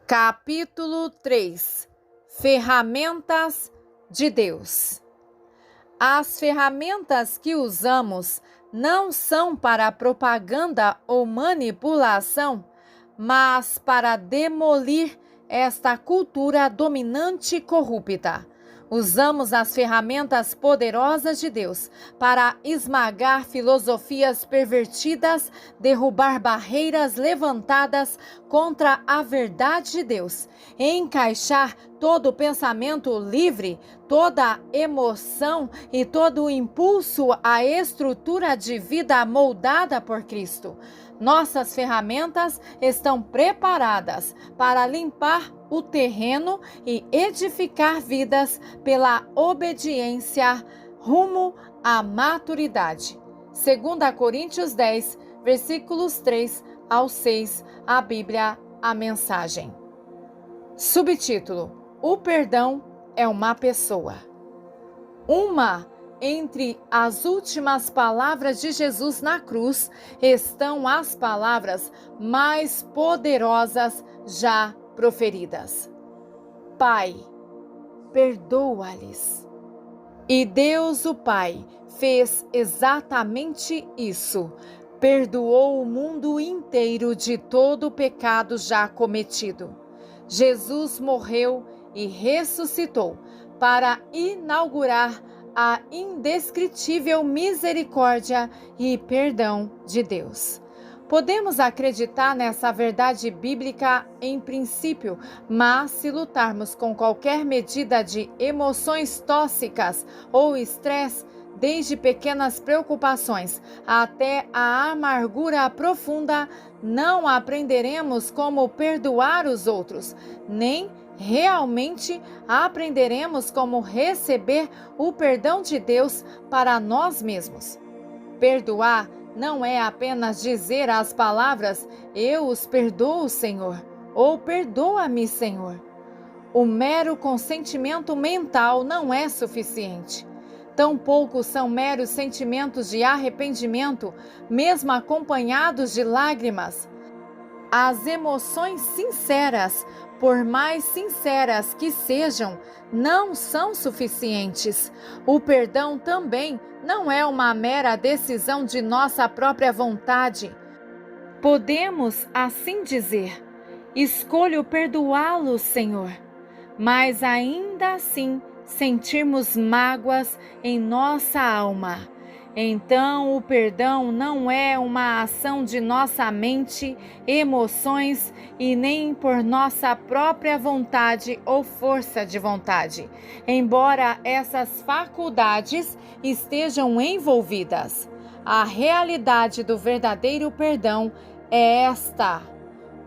Capítulo 3. Ferramentas de Deus. As ferramentas que usamos não são para propaganda ou manipulação, mas para demolir esta cultura dominante e corrupta. Usamos as ferramentas poderosas de Deus para esmagar filosofias pervertidas, derrubar barreiras levantadas contra a verdade de Deus, encaixar todo pensamento livre, toda emoção e todo impulso à estrutura de vida moldada por Cristo. Nossas ferramentas estão preparadas para limpar o terreno e edificar vidas pela obediência rumo à maturidade. 2 Coríntios 10, versículos 3 ao 6, a Bíblia, a mensagem. Subtítulo: O perdão é uma pessoa. Entre as últimas palavras de Jesus na cruz estão as palavras mais poderosas já proferidas. Pai, perdoa-lhes. E Deus, o Pai, fez exatamente isso. Perdoou o mundo inteiro de todo o pecado já cometido. Jesus morreu e ressuscitou para inaugurar a indescritível misericórdia e perdão de Deus. Podemos acreditar nessa verdade bíblica em princípio, mas se lutarmos com qualquer medida de emoções tóxicas ou estresse, desde pequenas preocupações até a amargura profunda, não aprenderemos como perdoar os outros, nem realmente aprenderemos como receber o perdão de Deus para nós mesmos. Perdoar não é apenas dizer as palavras "Eu os perdoo, Senhor" ou "Perdoa-me, Senhor". O mero consentimento mental não é suficiente. Tampouco são meros sentimentos de arrependimento, mesmo acompanhados de lágrimas. As emoções sinceras, por mais sinceras que sejam, não são suficientes. O perdão também não é uma mera decisão de nossa própria vontade. Podemos assim dizer: escolho perdoá-lo, Senhor, mas ainda assim sentirmos mágoas em nossa alma. Então, o perdão não é uma ação de nossa mente, emoções e nem por nossa própria vontade ou força de vontade, embora essas faculdades estejam envolvidas. A realidade do verdadeiro perdão é esta: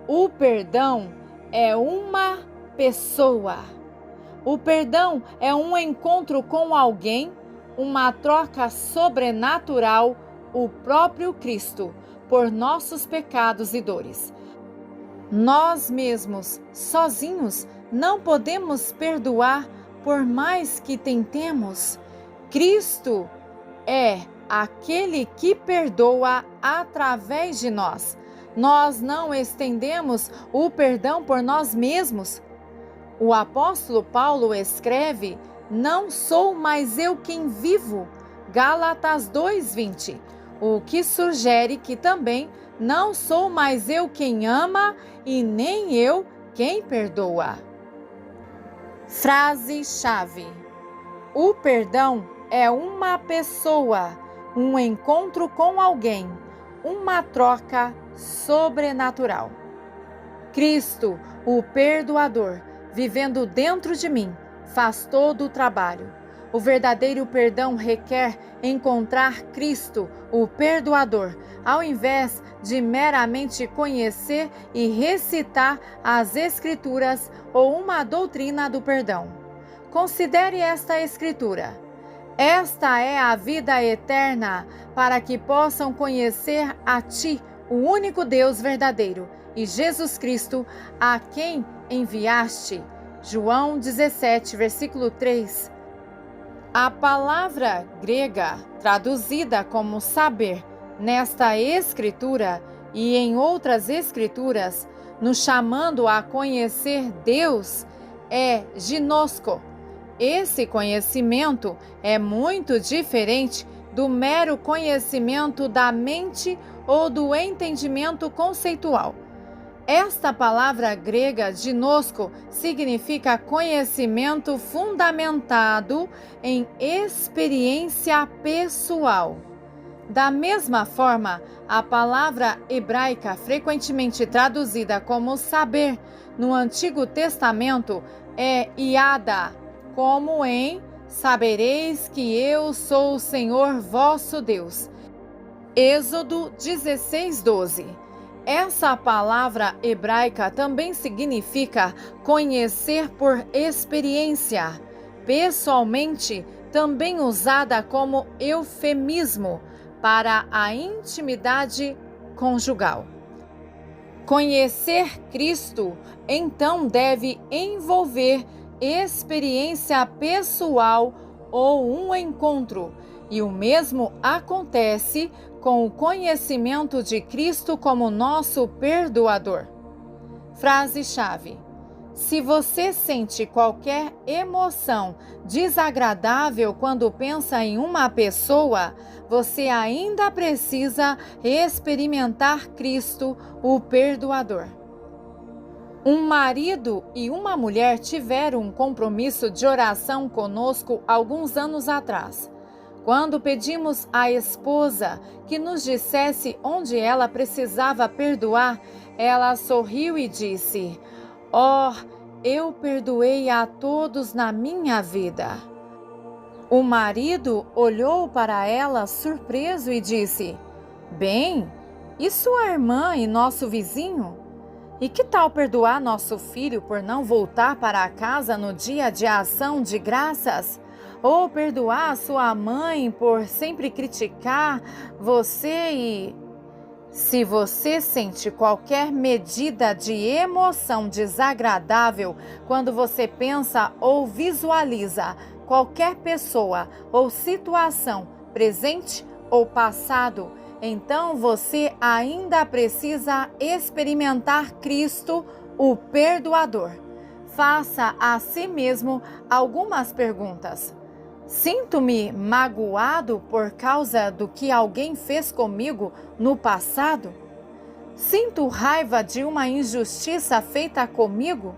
o perdão é uma pessoa. O perdão é um encontro com alguém, uma troca sobrenatural, o próprio Cristo, por nossos pecados e dores. Nós mesmos, sozinhos, não podemos perdoar por mais que tentemos. Cristo é aquele que perdoa através de nós. Nós não estendemos o perdão por nós mesmos. O apóstolo Paulo escreve: "Não sou mais eu quem vivo", Gálatas 2:20, o que sugere que também não sou mais eu quem ama e nem eu quem perdoa. Frase-chave: o perdão é uma pessoa, um encontro com alguém, uma troca sobrenatural. Cristo, o perdoador, vivendo dentro de mim, faz todo o trabalho. O verdadeiro perdão requer encontrar Cristo, o perdoador, ao invés de meramente conhecer e recitar as Escrituras ou uma doutrina do perdão. Considere esta Escritura: "Esta é a vida eterna, para que possam conhecer a Ti, o único Deus verdadeiro, e Jesus Cristo, a quem enviaste." João 17, versículo 3. A palavra grega, traduzida como saber, nesta escritura e em outras escrituras, nos chamando a conhecer Deus, é ginosco. Esse conhecimento é muito diferente do mero conhecimento da mente ou do entendimento conceitual. Esta palavra grega ginosco significa conhecimento fundamentado em experiência pessoal. Da mesma forma, a palavra hebraica frequentemente traduzida como saber no Antigo Testamento é iada, como em sabereis que eu sou o Senhor vosso Deus. Êxodo 16:12. Essa palavra hebraica também significa conhecer por experiência, pessoalmente também usada como eufemismo para a intimidade conjugal. Conhecer Cristo, então, deve envolver experiência pessoal ou um encontro, e o mesmo acontece com o conhecimento de Cristo como nosso perdoador. Frase-chave: se você sente qualquer emoção desagradável quando pensa em uma pessoa, você ainda precisa experimentar Cristo, o perdoador. Um marido e uma mulher tiveram um compromisso de oração conosco alguns anos atrás. Quando pedimos à esposa que nos dissesse onde ela precisava perdoar, ela sorriu e disse: eu perdoei a todos na minha vida. O marido olhou para ela surpreso e disse: bem, e sua irmã e nosso vizinho? E que tal perdoar nosso filho por não voltar para casa no dia de ação de graças? Ou perdoar sua mãe por sempre criticar você e... Se você sente qualquer medida de emoção desagradável quando você pensa ou visualiza qualquer pessoa ou situação, presente ou passado, então você ainda precisa experimentar Cristo, o perdoador. Faça a si mesmo algumas perguntas. Sinto-me magoado por causa do que alguém fez comigo no passado? Sinto raiva de uma injustiça feita comigo?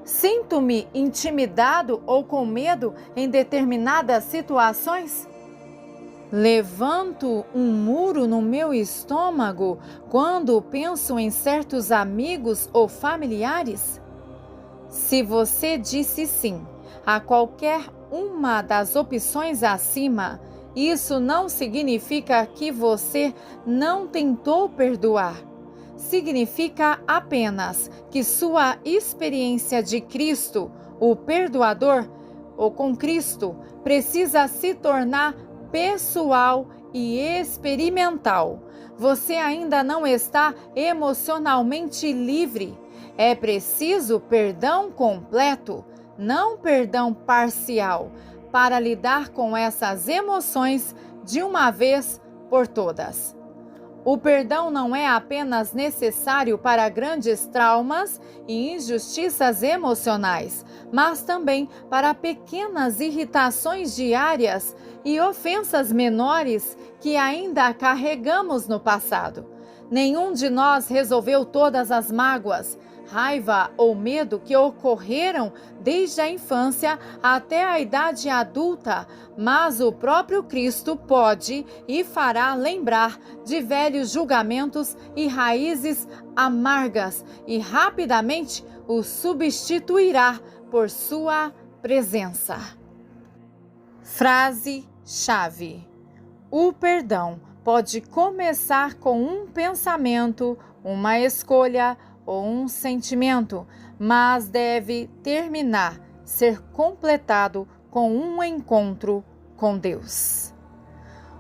Sinto-me intimidado ou com medo em determinadas situações? Levanto um muro no meu estômago quando penso em certos amigos ou familiares? Se você disse sim a qualquer uma das opções acima, isso não significa que você não tentou perdoar. Significa apenas que sua experiência de Cristo, o perdoador, ou com Cristo, precisa se tornar pessoal e experimental. Você ainda não está emocionalmente livre. É preciso perdão completo, não perdão parcial, para lidar com essas emoções de uma vez por todas. O perdão não é apenas necessário para grandes traumas e injustiças emocionais, mas também para pequenas irritações diárias e ofensas menores que ainda carregamos no passado. Nenhum de nós resolveu todas as mágoas, raiva ou medo que ocorreram desde a infância até a idade adulta, mas o próprio Cristo pode e fará lembrar de velhos julgamentos e raízes amargas e rapidamente o substituirá por sua presença. Frase-chave: o perdão pode começar com um pensamento, uma escolha ou um sentimento, mas deve terminar, ser completado com um encontro com Deus.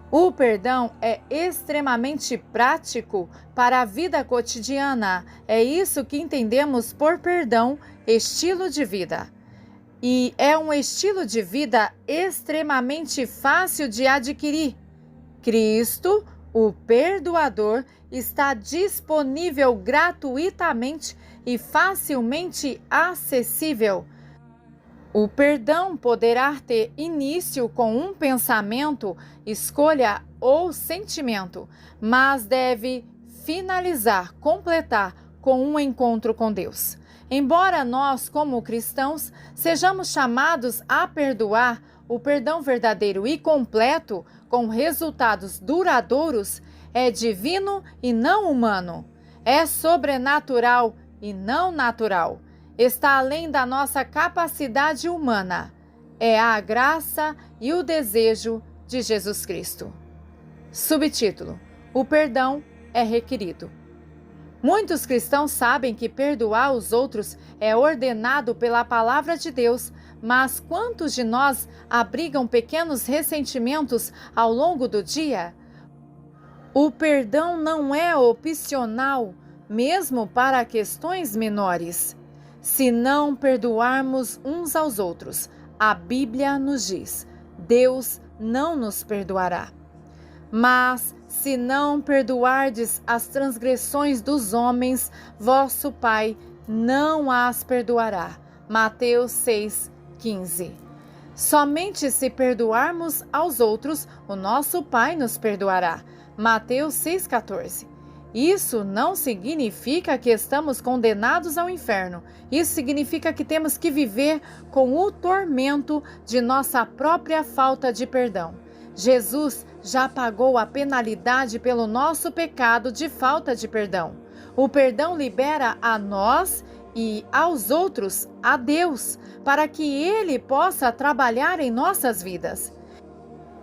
O perdão é extremamente prático para a vida cotidiana. É isso que entendemos por perdão, estilo de vida. E é um estilo de vida extremamente fácil de adquirir. Cristo, O perdoador está disponível gratuitamente e facilmente acessível. O perdão poderá ter início com um pensamento, escolha ou sentimento, mas deve finalizar, completar com um encontro com Deus. Embora nós, como cristãos, sejamos chamados a perdoar, o perdão verdadeiro e completo, com resultados duradouros, é divino e não humano. É sobrenatural e não natural. Está além da nossa capacidade humana. É a graça e o desejo de Jesus Cristo. Subtítulo: O perdão é requerido. Muitos cristãos sabem que perdoar os outros é ordenado pela palavra de Deus, mas quantos de nós abrigam pequenos ressentimentos ao longo do dia? O perdão não é opcional, mesmo para questões menores. Se não perdoarmos uns aos outros, a Bíblia nos diz: Deus não nos perdoará. Mas se não perdoardes as transgressões dos homens, vosso Pai não as perdoará. Mateus 6,15. Somente se perdoarmos aos outros, o nosso Pai nos perdoará. Mateus 6,14. Isso não significa que estamos condenados ao inferno. Isso significa que temos que viver com o tormento de nossa própria falta de perdão. Jesus já pagou a penalidade pelo nosso pecado de falta de perdão. O perdão libera a nós e aos outros a Deus, para que Ele possa trabalhar em nossas vidas.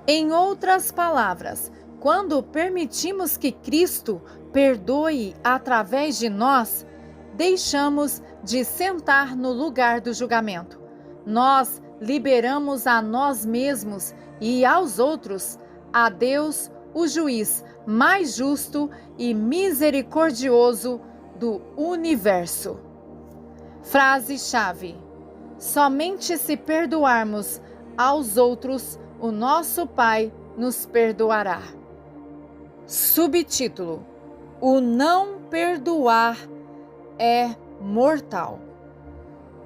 Em outras palavras, quando permitimos que Cristo perdoe através de nós, deixamos de sentar no lugar do julgamento. Nós liberamos a nós mesmos e aos outros a Deus, o juiz mais justo e misericordioso do universo. Frase-chave: somente se perdoarmos aos outros, o nosso Pai nos perdoará. Subtítulo: O não perdoar é mortal.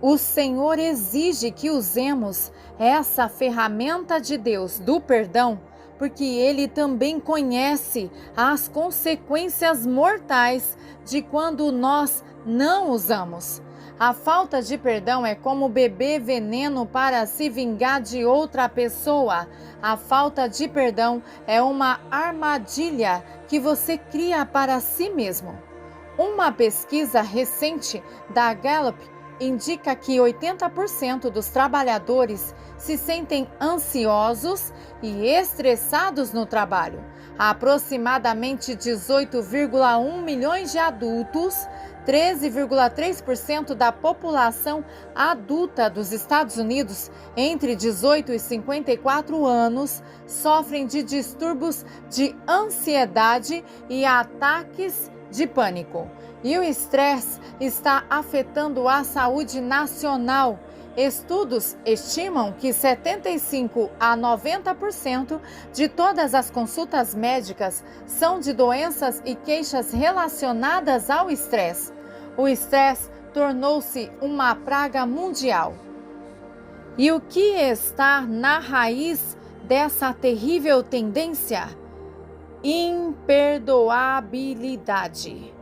O Senhor exige que usemos essa ferramenta de Deus do perdão, porque Ele também conhece as consequências mortais de quando nós não usamos. A falta de perdão é como beber veneno para se vingar de outra pessoa. A falta de perdão é uma armadilha que você cria para si mesmo. Uma pesquisa recente da Gallup indica que 80% dos trabalhadores se sentem ansiosos e estressados no trabalho. Aproximadamente 18,1 milhões de adultos, 13,3% da população adulta dos Estados Unidos entre 18 e 54 anos, sofrem de distúrbios de ansiedade e ataques de pânico. E o estresse está afetando a saúde nacional. Estudos estimam que 75 a 90% de todas as consultas médicas são de doenças e queixas relacionadas ao estresse. O estresse tornou-se uma praga mundial. E o que está na raiz dessa terrível tendência? Imperdoabilidade.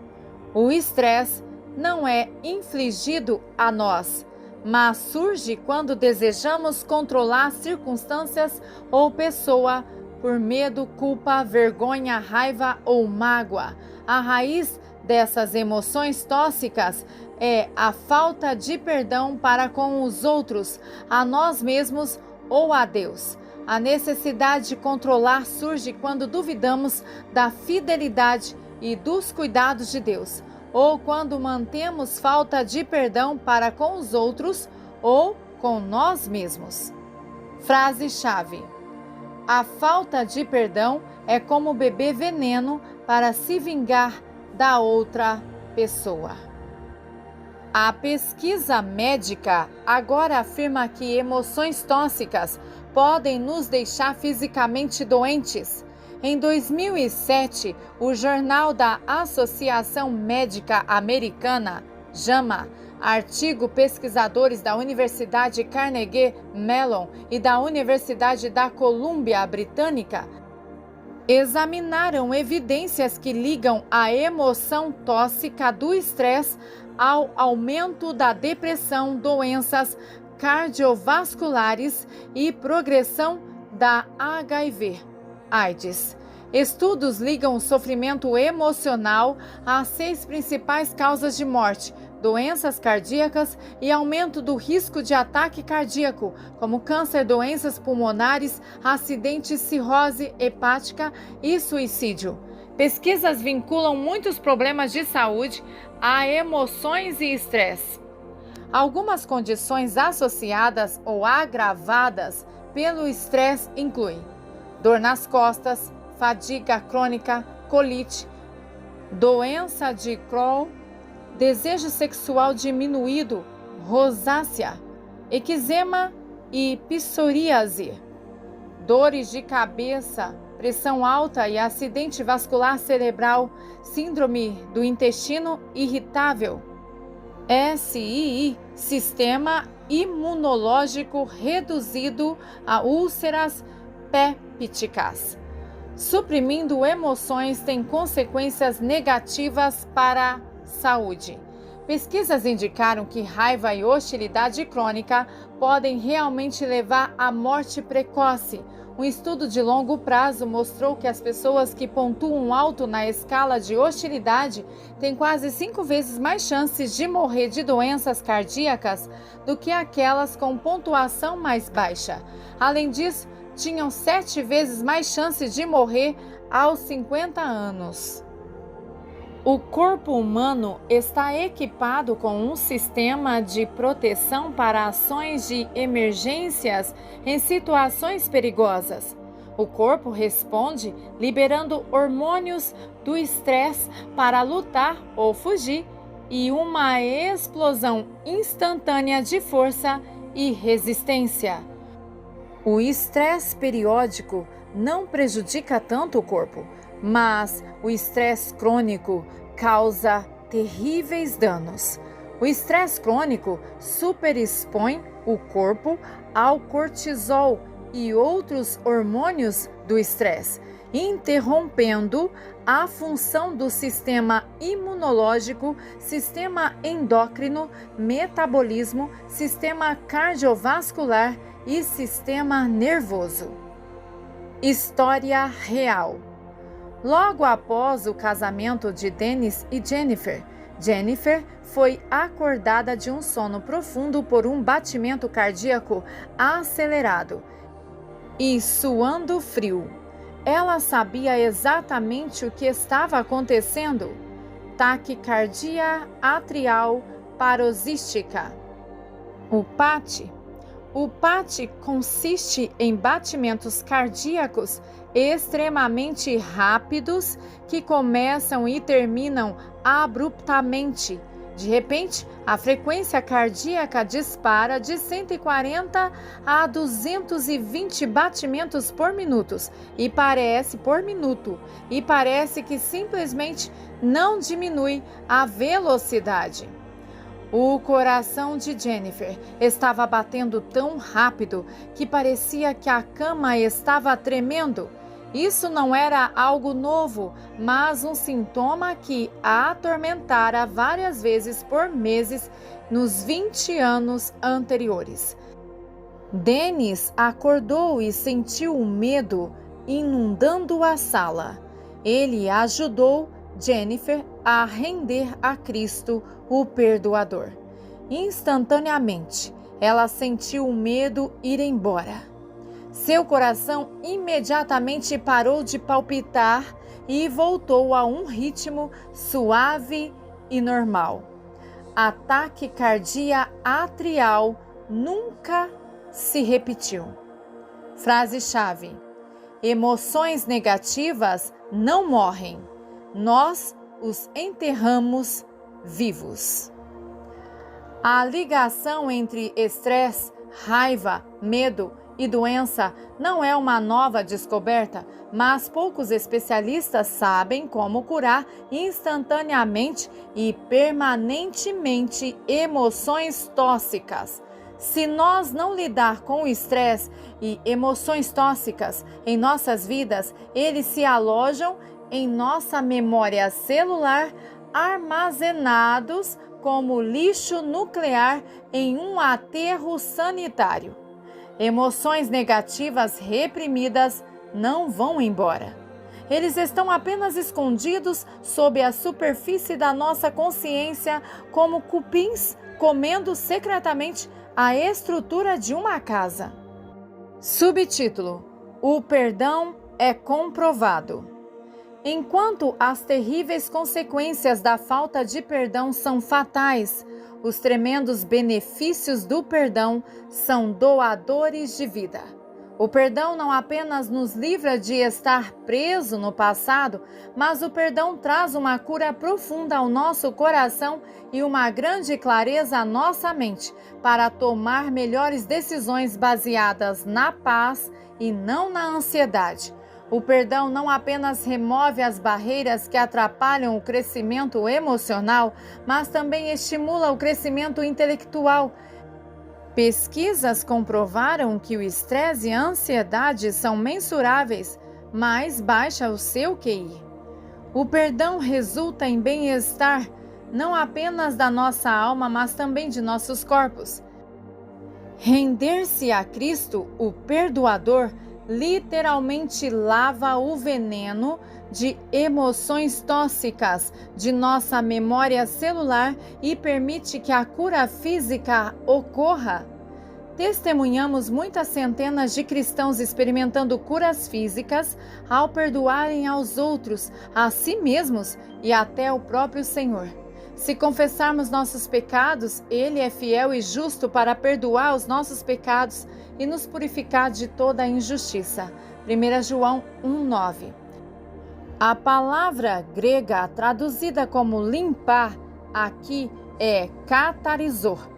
O estresse não é infligido a nós, mas surge quando desejamos controlar circunstâncias ou pessoa por medo, culpa, vergonha, raiva ou mágoa. A raiz dessas emoções tóxicas é a falta de perdão para com os outros, a nós mesmos ou a Deus. A necessidade de controlar surge quando duvidamos da fidelidade e dos cuidados de Deus, ou quando mantemos falta de perdão para com os outros ou com nós mesmos. Frase-chave: a falta de perdão é como beber veneno para se vingar da outra pessoa. A pesquisa médica agora afirma que emoções tóxicas podem nos deixar fisicamente doentes. Em 2007, o Jornal da Associação Médica Americana, JAMA, artigo pesquisadores da Universidade Carnegie Mellon e da Universidade da Colômbia Britânica, examinaram evidências que ligam a emoção tóxica do estresse ao aumento da depressão, doenças cardiovasculares e progressão da HIV/AIDS. Estudos ligam o sofrimento emocional às 6 principais causas de morte, doenças cardíacas e aumento do risco de ataque cardíaco, como câncer, doenças pulmonares, acidentes, cirrose hepática e suicídio. Pesquisas vinculam muitos problemas de saúde a emoções e estresse. Algumas condições associadas ou agravadas pelo estresse incluem dor nas costas, fadiga crônica, colite, doença de Crohn, desejo sexual diminuído, rosácea, eczema e psoríase, dores de cabeça, pressão alta e acidente vascular cerebral, síndrome do intestino irritável, SII, sistema imunológico reduzido a úlceras pépticas. Suprimindo emoções tem consequências negativas para a saúde. Pesquisas indicaram que raiva e hostilidade crônica podem realmente levar à morte precoce. Um estudo de longo prazo mostrou que as pessoas que pontuam alto na escala de hostilidade têm quase 5 vezes mais chances de morrer de doenças cardíacas do que aquelas com pontuação mais baixa. Além disso, tinham 7 vezes mais chances de morrer aos 50 anos. O corpo humano está equipado com um sistema de proteção para ações de emergências em situações perigosas. O corpo responde liberando hormônios do estresse para lutar ou fugir e uma explosão instantânea de força e resistência. O estresse periódico não prejudica tanto o corpo, mas o estresse crônico causa terríveis danos. O estresse crônico superexpõe o corpo ao cortisol e outros hormônios do estresse, interrompendo a função do sistema imunológico, sistema endócrino, metabolismo, sistema cardiovascular e sistema nervoso. História real. Logo após o casamento de Dennis e Jennifer, Jennifer foi acordada de um sono profundo por um batimento cardíaco acelerado e suando frio. Ela sabia exatamente o que estava acontecendo: taquicardia atrial paroxística. O PAT consiste em batimentos cardíacos extremamente rápidos que começam e terminam abruptamente. De repente, a frequência cardíaca dispara de 140 a 220 batimentos por minuto e parece que simplesmente não diminui a velocidade. O coração de Jennifer estava batendo tão rápido que parecia que a cama estava tremendo. Isso não era algo novo, mas um sintoma que a atormentara várias vezes por meses nos 20 anos anteriores. Dennis acordou e sentiu o medo inundando a sala. Ele ajudou Jennifer a render a Cristo, o Perdoador. Instantaneamente, ela sentiu o medo ir embora. Seu coração imediatamente parou de palpitar e voltou a um ritmo suave e normal. A taquicardia atrial nunca se repetiu. Frase-chave: emoções negativas não morrem. Nós os enterramos vivos. A ligação entre estresse, raiva, medo e doença não é uma nova descoberta, mas poucos especialistas sabem como curar instantaneamente e permanentemente emoções tóxicas. Se nós não lidar com o estresse e emoções tóxicas em nossas vidas, eles se alojam em nossa memória celular, armazenados como lixo nuclear em um aterro sanitário. Emoções negativas reprimidas não vão embora. Eles estão apenas escondidos sob a superfície da nossa consciência, como cupins comendo secretamente a estrutura de uma casa. Subtítulo: O perdão é comprovado. Enquanto as terríveis consequências da falta de perdão são fatais, os tremendos benefícios do perdão são doadores de vida. O perdão não apenas nos livra de estar preso no passado, mas o perdão traz uma cura profunda ao nosso coração e uma grande clareza à nossa mente para tomar melhores decisões baseadas na paz e não na ansiedade. O perdão não apenas remove as barreiras que atrapalham o crescimento emocional, mas também estimula o crescimento intelectual. Pesquisas comprovaram que o estresse e a ansiedade são mensuráveis, mas baixa o seu QI. O perdão resulta em bem-estar, não apenas da nossa alma, mas também de nossos corpos. Render-se a Cristo, o Perdoador, literalmente lava o veneno de emoções tóxicas de nossa memória celular e permite que a cura física ocorra. Testemunhamos muitas centenas de cristãos experimentando curas físicas ao perdoarem aos outros, a si mesmos e até o próprio Senhor. Se confessarmos nossos pecados, Ele é fiel e justo para perdoar os nossos pecados e nos purificar de toda a injustiça. 1 João 1,9. A palavra grega traduzida como limpar aqui é katarizor,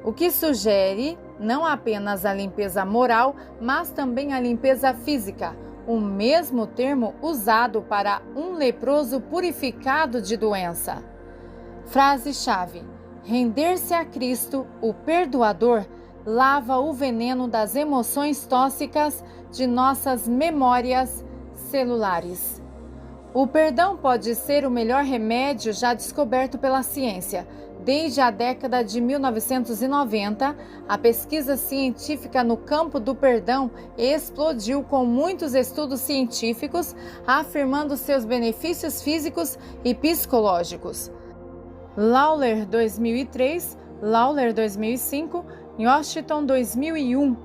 o que sugere não apenas a limpeza moral, mas também a limpeza física, o mesmo termo usado para um leproso purificado de doença. Frase-chave: render-se a Cristo, o Perdoador, lava o veneno das emoções tóxicas de nossas memórias celulares. O perdão pode ser o melhor remédio já descoberto pela ciência. Desde a década de 1990, a pesquisa científica no campo do perdão explodiu com muitos estudos científicos afirmando seus benefícios físicos e psicológicos. Lawler 2003, Lawler 2005, Washington 2001.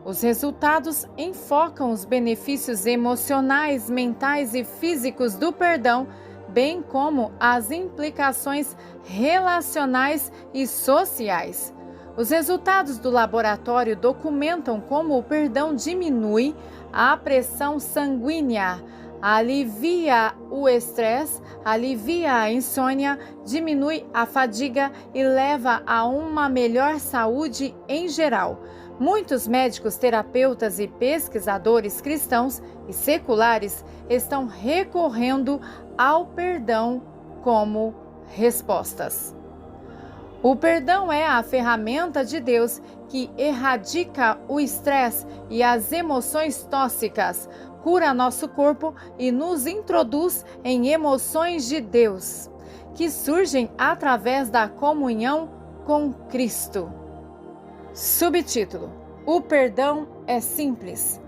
Os resultados enfocam os benefícios emocionais, mentais e físicos do perdão, bem como as implicações relacionais e sociais. Os resultados do laboratório documentam como o perdão diminui a pressão sanguínea, alivia o estresse, alivia a insônia, diminui a fadiga e leva a uma melhor saúde em geral. Muitos médicos, terapeutas e pesquisadores cristãos e seculares estão recorrendo ao perdão como respostas. O perdão é a ferramenta de Deus que erradica o estresse e as emoções tóxicas, cura nosso corpo e nos introduz em emoções de Deus, que surgem através da comunhão com Cristo. Subtítulo: O perdão é simples.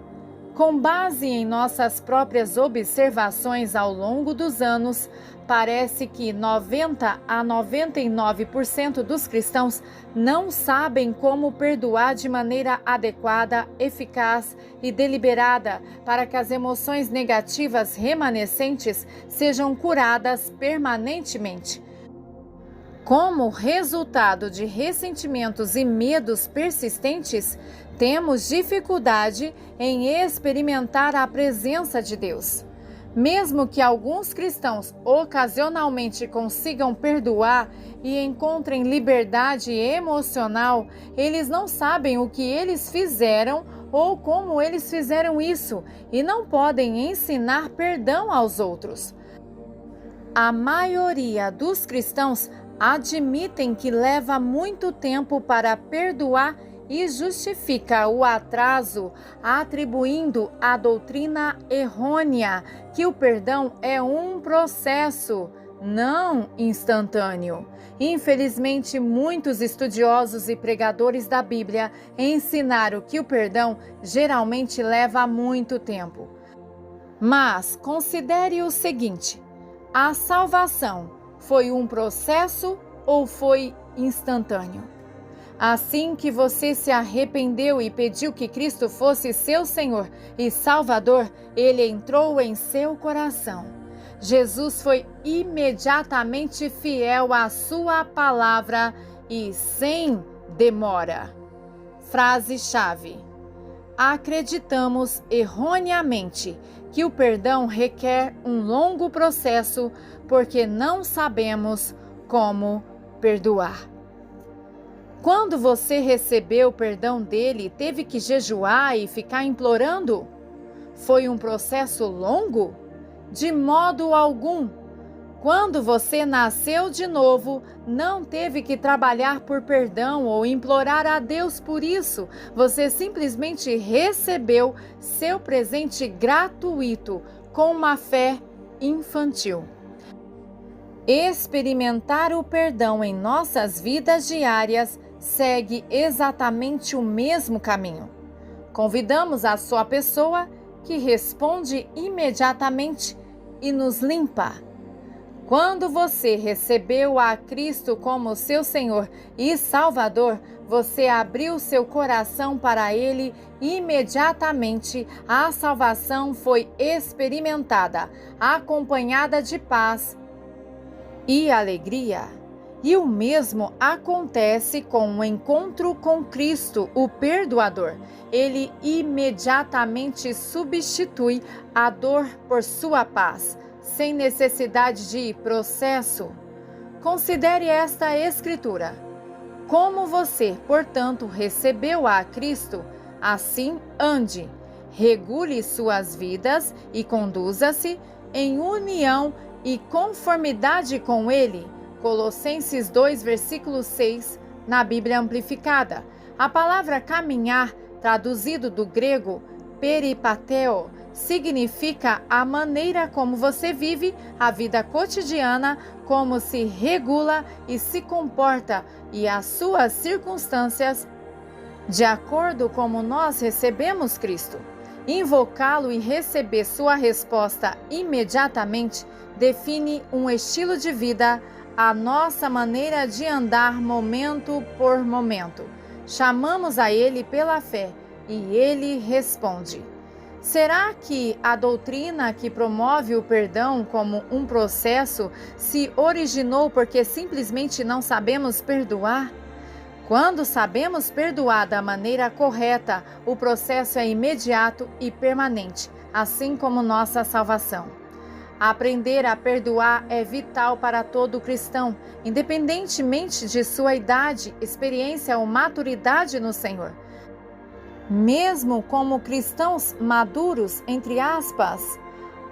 Com base em nossas próprias observações ao longo dos anos, parece que 90 a 99% dos cristãos não sabem como perdoar de maneira adequada, eficaz e deliberada para que as emoções negativas remanescentes sejam curadas permanentemente. Como resultado de ressentimentos e medos persistentes, temos dificuldade em experimentar a presença de Deus. Mesmo que alguns cristãos ocasionalmente consigam perdoar e encontrem liberdade emocional, eles não sabem o que eles fizeram ou como eles fizeram isso e não podem ensinar perdão aos outros. A maioria dos cristãos admitem que leva muito tempo para perdoar e justifica o atraso atribuindo à doutrina errônea que o perdão é um processo, não instantâneo. Infelizmente, muitos estudiosos e pregadores da Bíblia ensinaram que o perdão geralmente leva muito tempo. Mas considere o seguinte: a salvação foi um processo ou foi instantâneo? Assim que você se arrependeu e pediu que Cristo fosse seu Senhor e Salvador, Ele entrou em seu coração. Jesus foi imediatamente fiel à sua palavra e sem demora. Frase-chave: acreditamos erroneamente que o perdão requer um longo processo porque não sabemos como perdoar. Quando você recebeu o perdão dele, teve que jejuar e ficar implorando? Foi um processo longo? De modo algum. Quando você nasceu de novo, não teve que trabalhar por perdão ou implorar a Deus por isso. Você simplesmente recebeu seu presente gratuito com uma fé infantil. Experimentar o perdão em nossas vidas diárias segue exatamente o mesmo caminho. Convidamos a sua pessoa que responde imediatamente e nos limpa. Quando você recebeu a Cristo como seu Senhor e Salvador, você abriu seu coração para Ele imediatamente. A salvação foi experimentada, acompanhada de paz e alegria. E o mesmo acontece com o encontro com Cristo, o Perdoador. Ele imediatamente substitui a dor por sua paz, sem necessidade de processo. Considere esta escritura. Como você, portanto, recebeu a Cristo, assim ande. Regule suas vidas e conduza-se em união e conformidade com Ele. Colossenses 2, versículo 6, na Bíblia Amplificada. A palavra caminhar, traduzido do grego peripateo, significa a maneira como você vive a vida cotidiana, como se regula e se comporta e as suas circunstâncias de acordo como nós recebemos Cristo. Invocá-lo e receber sua resposta imediatamente define um estilo de vida, a nossa maneira de andar momento por momento. Chamamos a Ele pela fé e Ele responde. Será que a doutrina que promove o perdão como um processo se originou porque simplesmente não sabemos perdoar? Quando sabemos perdoar da maneira correta, o processo é imediato e permanente, assim como nossa salvação. Aprender a perdoar é vital para todo cristão, independentemente de sua idade, experiência ou maturidade no Senhor. Mesmo como cristãos maduros, entre aspas,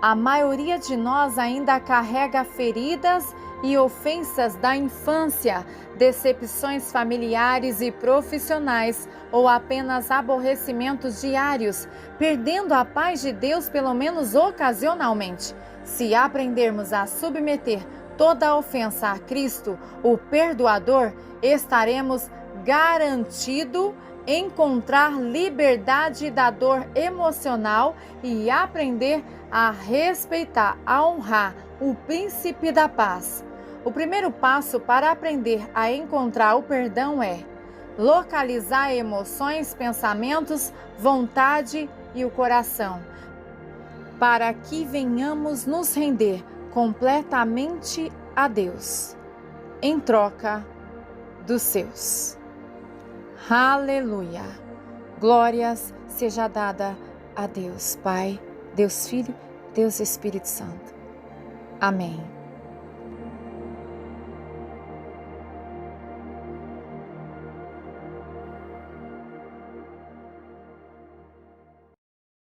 a maioria de nós ainda carrega feridas e ofensas da infância, decepções familiares e profissionais ou apenas aborrecimentos diários, perdendo a paz de Deus pelo menos ocasionalmente. Se aprendermos a submeter toda a ofensa a Cristo, o Perdoador, estaremos garantidos encontrar liberdade da dor emocional e aprender a respeitar, a honrar o Príncipe da Paz. O primeiro passo para aprender a encontrar o perdão é localizar emoções, pensamentos, vontade e o coração, para que venhamos nos render completamente a Deus, em troca dos seus. Aleluia! Glórias seja dada a Deus Pai, Deus Filho, Deus Espírito Santo. Amém.